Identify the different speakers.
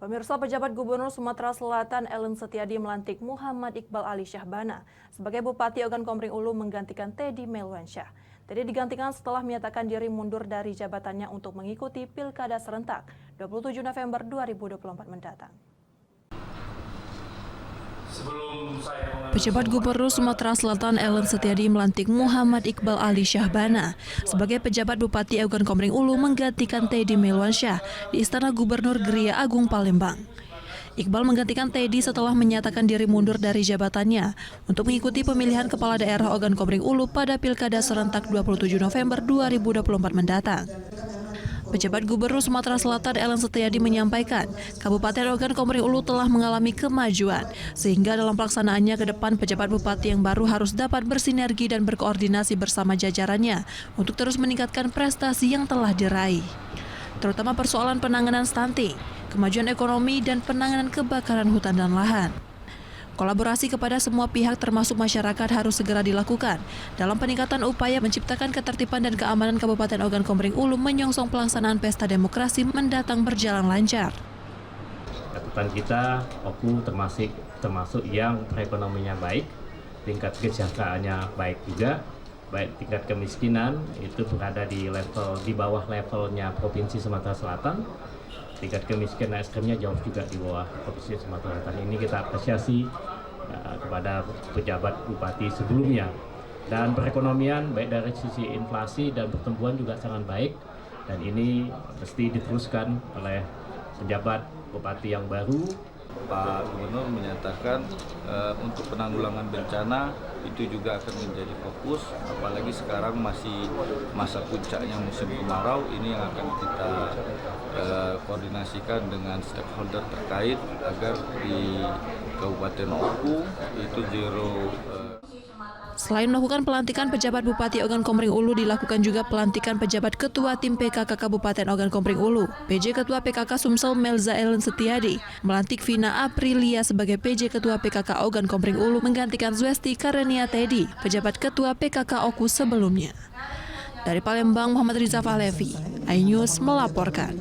Speaker 1: Pemirsa, pejabat Gubernur Sumatera Selatan Ellen Setiadi melantik Muhammad Iqbal Ali Syahbana sebagai Bupati Ogan Komering Ulu menggantikan Teddy Melwansyah. Teddy digantikan setelah menyatakan diri mundur dari jabatannya untuk mengikuti Pilkada serentak 27 November 2024 mendatang. Pejabat Gubernur Sumatera Selatan Ellen Setiadi melantik Muhammad Iqbal Ali Syahbana sebagai pejabat Bupati Ogan Komering Ulu menggantikan Teddy Melwansyah di Istana Gubernur Geria Agung Palembang. Iqbal menggantikan Teddy setelah menyatakan diri mundur dari jabatannya untuk mengikuti pemilihan kepala daerah Ogan Komering Ulu pada Pilkada serentak 27 November 2024 mendatang. Pejabat Gubernur Sumatera Selatan Ellen Setiadi menyampaikan, Kabupaten Ogan Komering Ulu telah mengalami kemajuan, sehingga dalam pelaksanaannya ke depan pejabat bupati yang baru harus dapat bersinergi dan berkoordinasi bersama jajarannya untuk terus meningkatkan prestasi yang telah diraih, terutama persoalan penanganan stunting, kemajuan ekonomi, dan penanganan kebakaran hutan dan lahan. Kolaborasi kepada semua pihak termasuk masyarakat harus segera dilakukan dalam peningkatan upaya menciptakan ketertiban dan keamanan Kabupaten Ogan Komering Ulu menyongsong pelaksanaan pesta demokrasi mendatang berjalan lancar.
Speaker 2: Catatan kita, OKU termasuk yang perekonomiannya baik, tingkat kesejahteraannya baik juga, baik tingkat kemiskinan itu berada di bawah levelnya Provinsi Sumatera Selatan. Tingkat kemiskinan ekstremnya jauh juga di bawah Provinsi Sumatera Selatan. Ini kita apresiasi kepada pejabat bupati sebelumnya. Dan perekonomian baik dari sisi inflasi dan pertumbuhan juga sangat baik. Dan ini mesti diteruskan oleh pejabat bupati yang baru.
Speaker 3: Pak Gubernur menyatakan untuk penanggulangan bencana itu juga akan menjadi fokus, apalagi sekarang masih masa puncaknya musim kemarau. Ini yang akan kita koordinasikan dengan stakeholder terkait agar di Kabupaten Oku itu
Speaker 1: Selain melakukan pelantikan pejabat Bupati Ogan Komering Ulu, dilakukan juga pelantikan pejabat Ketua Tim PKK Kabupaten Ogan Komering Ulu. PJ Ketua PKK Sumsel Melza Ellen Setiadi melantik Vina Aprilia sebagai PJ Ketua PKK Ogan Komering Ulu menggantikan Zwesti Karenia Teddy, pejabat Ketua PKK Oku sebelumnya. Dari Palembang, Muhammad Riza Fahlevi, iNews melaporkan.